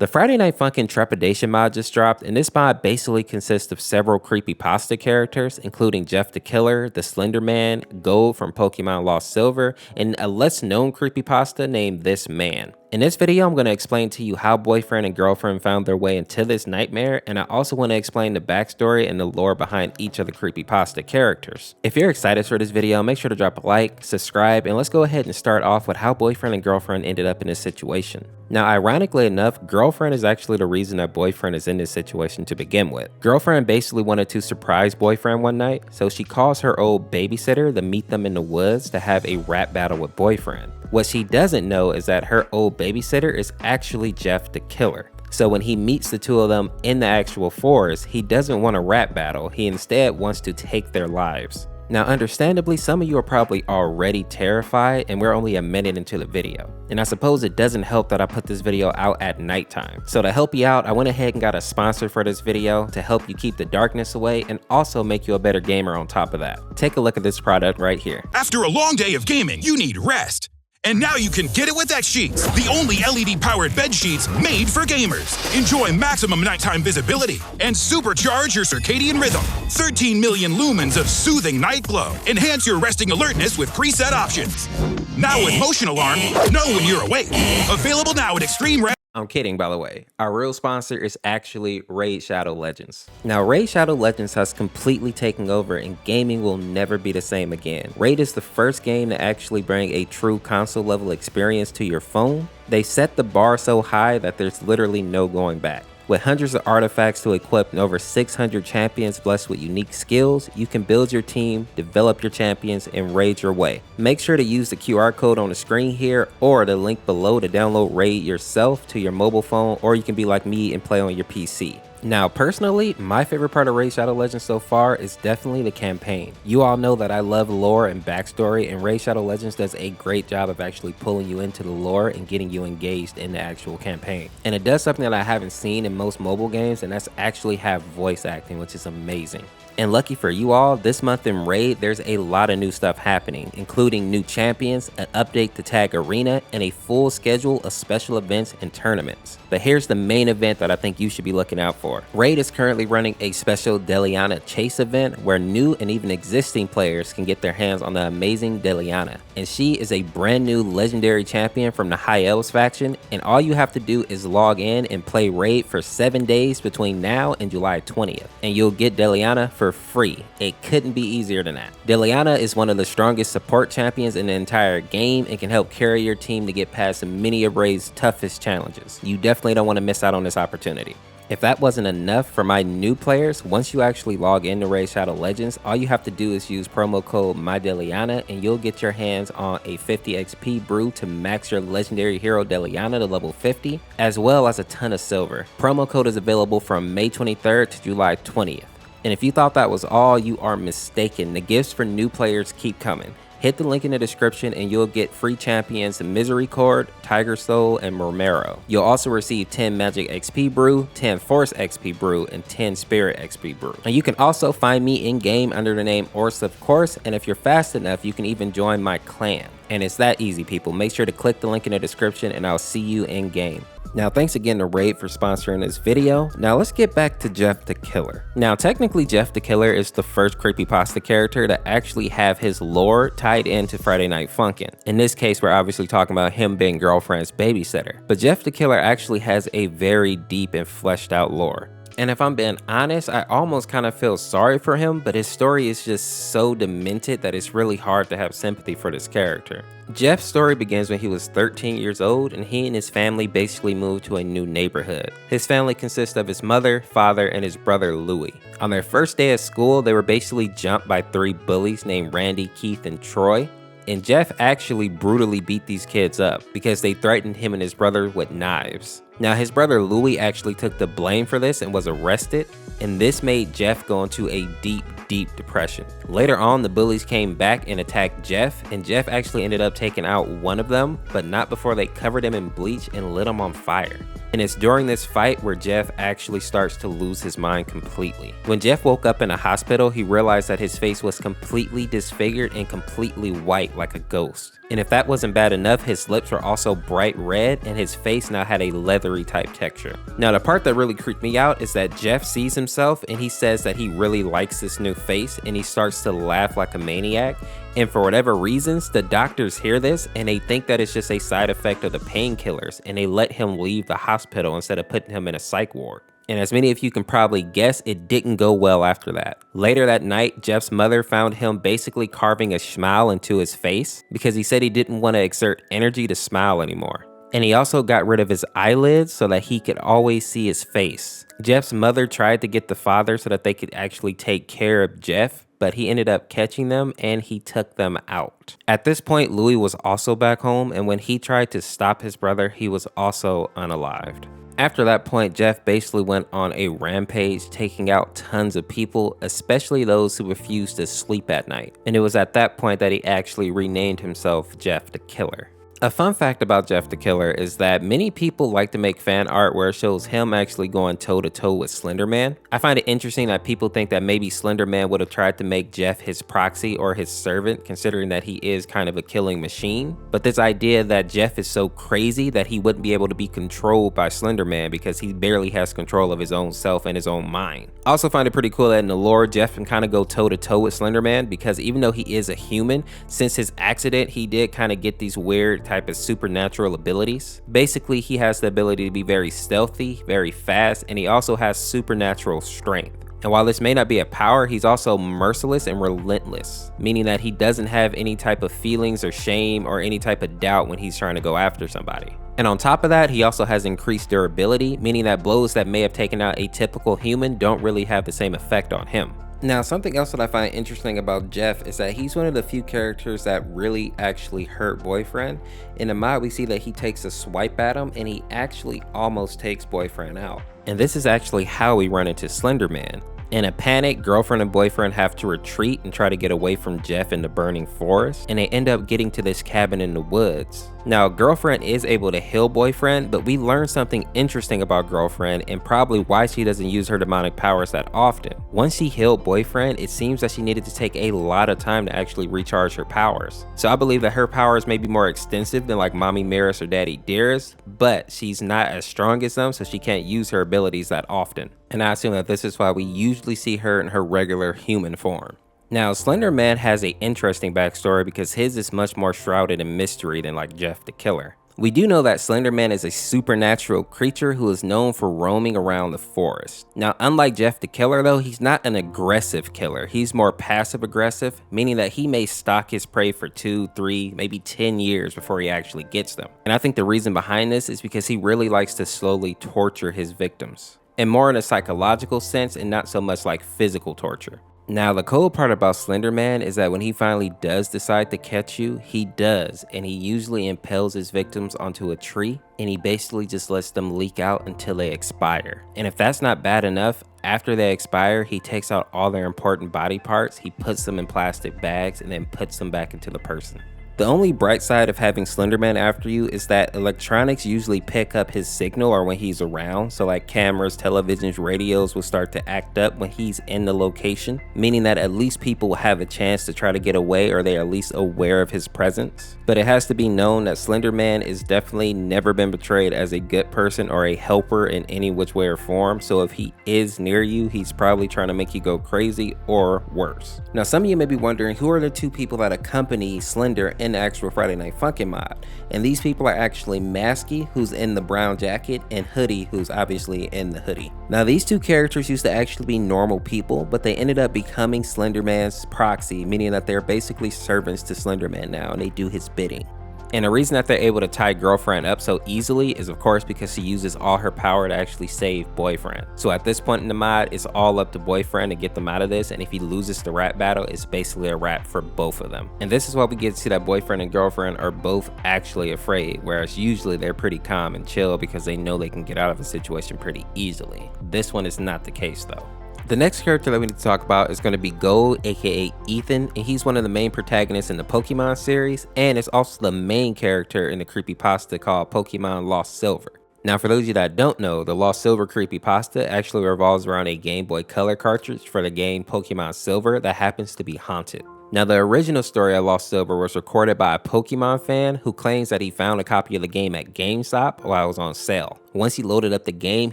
The Friday Night Funkin' Trepidation mod just dropped, and this mod basically consists of several creepypasta characters, including Jeff the Killer, the Slenderman, Gold from Pokemon Lost Silver, and a less known creepypasta named This Man. In this video, I'm going to explain to you how boyfriend and girlfriend found their way into this nightmare, and I also want to explain the backstory and the lore behind each of the creepypasta characters. If you're excited for this video, make sure to drop a like, subscribe, and let's go ahead and start off with how boyfriend and girlfriend ended up in this situation. Now, ironically enough, girlfriend is actually the reason that boyfriend is in this situation to begin with. Girlfriend basically wanted to surprise boyfriend one night, so she calls her old babysitter to meet them in the woods to have a rap battle with boyfriend. What she doesn't know is that her old babysitter is actually Jeff the Killer. So when he meets the two of them in the actual forest, he doesn't want a rap battle, he instead wants to take their lives. Now, understandably, some of you are probably already terrified, and we're only a minute into the video. And I suppose it doesn't help that I put this video out at nighttime. So to help you out, I went ahead and got a sponsor for this video to help you keep the darkness away and also make you a better gamer on top of that. Take a look at this product right here. After a long day of gaming, you need rest. And now you can get it with X-Sheets, the only LED-powered bed sheets made for gamers. Enjoy maximum nighttime visibility and supercharge your circadian rhythm. 13 million lumens of soothing night glow. Enhance your resting alertness with preset options. Now with motion alarm, know when you're awake. Available now at Extreme Red. I'm kidding, by the way. Our real sponsor is actually Reidd Shadow Legends. Now, Reidd Shadow Legends has completely taken over and gaming will never be the same again. Reidd is the first game to actually bring a true console level experience to your phone. They set the bar so high that there's literally no going back. With hundreds of artifacts to equip and over 600 champions blessed with unique skills, you can build your team, develop your champions, and raid your way. Make sure to use the QR code on the screen here or the link below to download Reidd yourself to your mobile phone, or you can be like me and play on your PC. Now, personally, my favorite part of Reidd Shadow Legends so far is definitely the campaign. You all know that I love lore and backstory, and Reidd Shadow Legends does a great job of actually pulling you into the lore and getting you engaged in the actual campaign. And it does something that I haven't seen in most mobile games, and that's actually have voice acting, which is amazing. And lucky for you all, this month in Reidd, there's a lot of new stuff happening, including new champions, an update to Tag Arena, and a full schedule of special events and tournaments. But here's the main event that I think you should be looking out for. Reidd is currently running a special Deliana Chase event where new and even existing players can get their hands on the amazing Deliana. And she is a brand new legendary champion from the High Elves faction, and all you have to do is log in and play Reidd for 7 days between now and July 20th. And you'll get Deliana for free. It couldn't be easier than that. Deliana is one of the strongest support champions in the entire game and can help carry your team to get past many of Reidd's toughest challenges. You definitely don't want to miss out on this opportunity. If that wasn't enough for my new players, once you actually log into Reidd Shadow Legends, all you have to do is use promo code MyDeliana and you'll get your hands on a 50 XP brew to max your legendary hero Deliana to level 50, as well as a ton of silver. Promo code is available from May 23rd to July 20th. And if you thought that was all, you are mistaken. The gifts for new players keep coming. Hit the link in the description and you'll get free champions Misery Cord, Tiger Soul, and Romero. You'll also receive 10 Magic XP Brew, 10 Force XP Brew, and 10 Spirit XP Brew. And you can also find me in-game under the name Orseofkorse, and if you're fast enough, you can even join my clan. And it's that easy, people. Make sure to click the link in the description and I'll see you in-game. Now, thanks again to Reidd for sponsoring this video. Now, let's get back to Jeff the Killer. Now, technically, Jeff the Killer is the first creepypasta character to actually have his lore tied into Friday Night Funkin'. In this case, we're obviously talking about him being girlfriend's babysitter. But Jeff the Killer actually has a very deep and fleshed out lore. And if I'm being honest, I almost kind of feel sorry for him, but his story is just so demented that it's really hard to have sympathy for this character. Jeff's story begins when he was 13 years old and he and his family basically moved to a new neighborhood. His family consists of his mother, father, and his brother Louie. On their first day at school, they were basically jumped by 3 bullies named Randy, Keith, and Troy. And Jeff actually brutally beat these kids up because they threatened him and his brother with knives. Now, his brother Louie actually took the blame for this and was arrested, and this made Jeff go into a deep depression. Later on, the bullies came back and attacked Jeff, and Jeff actually ended up taking out one of them, but not before they covered him in bleach and lit him on fire. And it's during this fight where Jeff actually starts to lose his mind completely. When Jeff woke up in a hospital, he realized that his face was completely disfigured and completely white like a ghost. And if that wasn't bad enough, his lips were also bright red and his face now had a leathery type texture. Now the part that really creeped me out is that Jeff sees himself and he says that he really likes this new face, and he starts to laugh like a maniac. And for whatever reasons, the doctors hear this and they think that it's just a side effect of the painkillers, and they let him leave the hospital instead of putting him in a psych ward. And as many of you can probably guess, it didn't go well after that. Later that night, Jeff's mother found him basically carving a smile into his face because he said he didn't want to exert energy to smile anymore. And he also got rid of his eyelids so that he could always see his face. Jeff's mother tried to get the father so that they could actually take care of Jeff, but he ended up catching them and he took them out. At this point, Louis was also back home, and when he tried to stop his brother, he was also unalived. After that point, Jeff basically went on a rampage, taking out tons of people, especially those who refused to sleep at night. And it was at that point that he actually renamed himself Jeff the Killer. A fun fact about Jeff the Killer is that many people like to make fan art where it shows him actually going toe-to-toe with Slenderman. I find it interesting that people think that maybe Slenderman would have tried to make Jeff his proxy or his servant, considering that he is kind of a killing machine. But this idea that Jeff is so crazy that he wouldn't be able to be controlled by Slenderman because he barely has control of his own self and his own mind. I also find it pretty cool that in the lore, Jeff can kind of go toe-to-toe with Slenderman, because even though he is a human, since his accident, he did kind of get these weird type of supernatural abilities. Basically, he has the ability to be very stealthy, very fast, and he also has supernatural strength. And while this may not be a power, he's also merciless and relentless, meaning that he doesn't have any type of feelings or shame or any type of doubt when he's trying to go after somebody. And on top of that, he also has increased durability, meaning that blows that may have taken out a typical human don't really have the same effect on him. Now, something else that I find interesting about Jeff is that he's one of the few characters that really actually hurt Boyfriend. In the mod, we see that he takes a swipe at him and he actually almost takes Boyfriend out. And this is actually how we run into Slenderman. In a panic, Girlfriend and Boyfriend have to retreat and try to get away from Jeff in the burning forest, and they end up getting to this cabin in the woods. Now, Girlfriend is able to heal Boyfriend, but we learn something interesting about Girlfriend and probably why she doesn't use her demonic powers that often. Once she healed Boyfriend, it seems that she needed to take a lot of time to actually recharge her powers. So I believe that her powers may be more extensive than like Mommy Maris or Daddy Dearest, but she's not as strong as them, so she can't use her abilities that often. And I assume that this is why we usually see her in her regular human form. Now, Slenderman has an interesting backstory because his is much more shrouded in mystery than like Jeff the Killer. We do know that Slenderman is a supernatural creature who is known for roaming around the forest. Now, unlike Jeff the Killer though, he's not an aggressive killer. He's more passive aggressive, meaning that he may stalk his prey for 2, 3, maybe 10 years before he actually gets them. And I think the reason behind this is because he really likes to slowly torture his victims, and more in a psychological sense and not so much like physical torture. Now, the cool part about Slenderman is that when he finally does decide to catch you, he does, and he usually impales his victims onto a tree, and he basically just lets them leak out until they expire. And if that's not bad enough, after they expire, he takes out all their important body parts, he puts them in plastic bags, and then puts them back into the person. The only bright side of having Slenderman after you is that electronics usually pick up his signal or when he's around, so like cameras, televisions, radios will start to act up when he's in the location, meaning that at least people will have a chance to try to get away, or they're at least aware of his presence. But it has to be known that Slenderman is definitely never been portrayed as a good person or a helper in any which way or form, so if he is near you, he's probably trying to make you go crazy or worse. Now, some of you may be wondering, who are the two people that accompany Slender in the actual Friday Night Funkin' mod? And these people are actually Masky, who's in the brown jacket, and Hoodie, who's obviously in the hoodie. Now, these two characters used to actually be normal people, but they ended up becoming Slenderman's proxy, meaning that they're basically servants to Slenderman now, and they do his bidding. And the reason that they're able to tie Girlfriend up so easily is of course because she uses all her power to actually save Boyfriend. So at this point in the mod, it's all up to Boyfriend to get them out of this, and if he loses the rap battle, it's basically a wrap for both of them. And this is why we get to see that Boyfriend and Girlfriend are both actually afraid, whereas usually they're pretty calm and chill because they know they can get out of a situation pretty easily. This one is not the case though. The next character that we need to talk about is going to be Gold, aka Ethan, and he's one of the main protagonists in the Pokemon series, and it's also the main character in the creepypasta called Pokemon Lost Silver. Now, for those of you that don't know, the Lost Silver creepypasta actually revolves around a Game Boy Color cartridge for the game Pokemon Silver that happens to be haunted. Now, the original story of Lost Silver was recorded by a Pokemon fan who claims that he found a copy of the game at GameStop while it was on sale. Once he loaded up the game,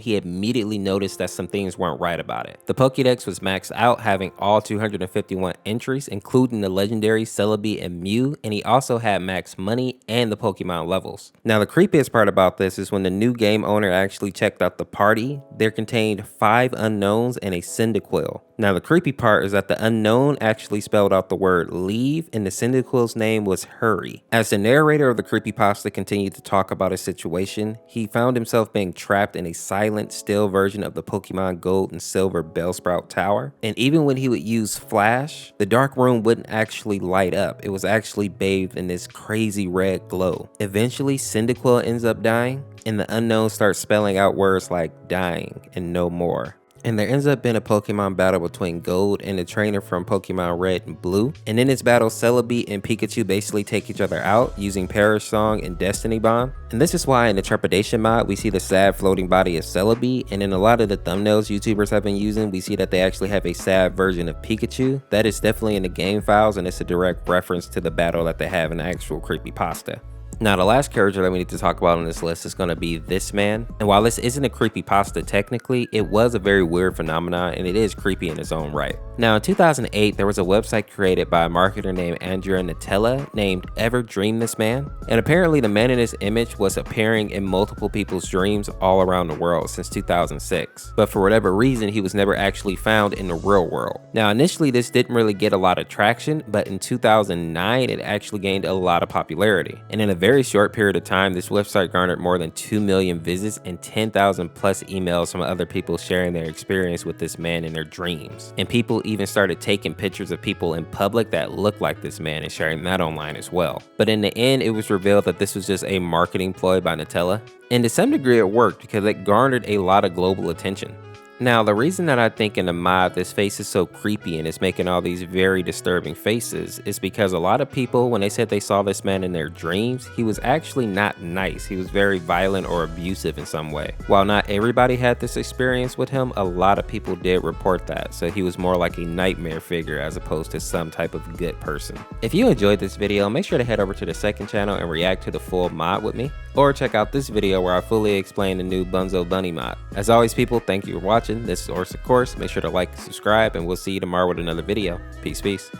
he immediately noticed that some things weren't right about it. The Pokédex was maxed out, having all 251 entries, including the legendary Celebi and Mew, and he also had max money and the Pokemon levels. Now, the creepiest part about this is when the new game owner actually checked out the party, there contained 5 unknowns and a Cyndaquil. Now, the creepy part is that the unknown actually spelled out the word leave, and the Cyndaquil's name was Hurry. As the narrator of the creepypasta continued to talk about his situation, he found himself being trapped in a silent, still version of the Pokemon Gold and Silver Bellsprout Tower. And even when he would use Flash, the dark room wouldn't actually light up. It was actually bathed in this crazy red glow. Eventually, Cyndaquil ends up dying, and the unknown starts spelling out words like dying and no more. And there ends up being a Pokemon battle between Gold and the trainer from Pokemon Red and Blue. And in this battle, Celebi and Pikachu basically take each other out using Perish Song and Destiny Bomb. And this is why in the Trepidation mod, we see the sad floating body of Celebi. And in a lot of the thumbnails YouTubers have been using, we see that they actually have a sad version of Pikachu. That is definitely in the game files, and it's a direct reference to the battle that they have in the actual creepypasta. Now, the last character that we need to talk about on this list is going to be this man. And while this isn't a creepypasta technically, it was a very weird phenomenon, and it is creepy in its own right. Now, in 2008, there was a website created by a marketer named Andrea Nutella named Ever Dream This Man? And apparently the man in this image was appearing in multiple people's dreams all around the world since 2006. But for whatever reason, he was never actually found in the real world. Now, initially this didn't really get a lot of traction, but in 2009, it actually gained a lot of popularity. And in a very short period of time, this website garnered more than 2 million visits and 10,000 plus emails from other people sharing their experience with this man in their dreams. And people even started taking pictures of people in public that looked like this man and sharing that online as well. But in the end, it was revealed that this was just a marketing ploy by Nutella. And to some degree it worked because it garnered a lot of global attention. Now, the reason that I think in the mod this face is so creepy and is making all these very disturbing faces is because a lot of people, when they said they saw this man in their dreams, he was actually not nice. He was very violent or abusive in some way. While not everybody had this experience with him, a lot of people did report that. So he was more like a nightmare figure as opposed to some type of good person. If you enjoyed this video, make sure to head over to the second channel and react to the full mod with me. Or check out this video where I fully explain the new Bunzo Bunny mod. As always, people, thank you for watching. This is Orseofkorse. Make sure to like and subscribe, and we'll see you tomorrow with another video. Peace, peace.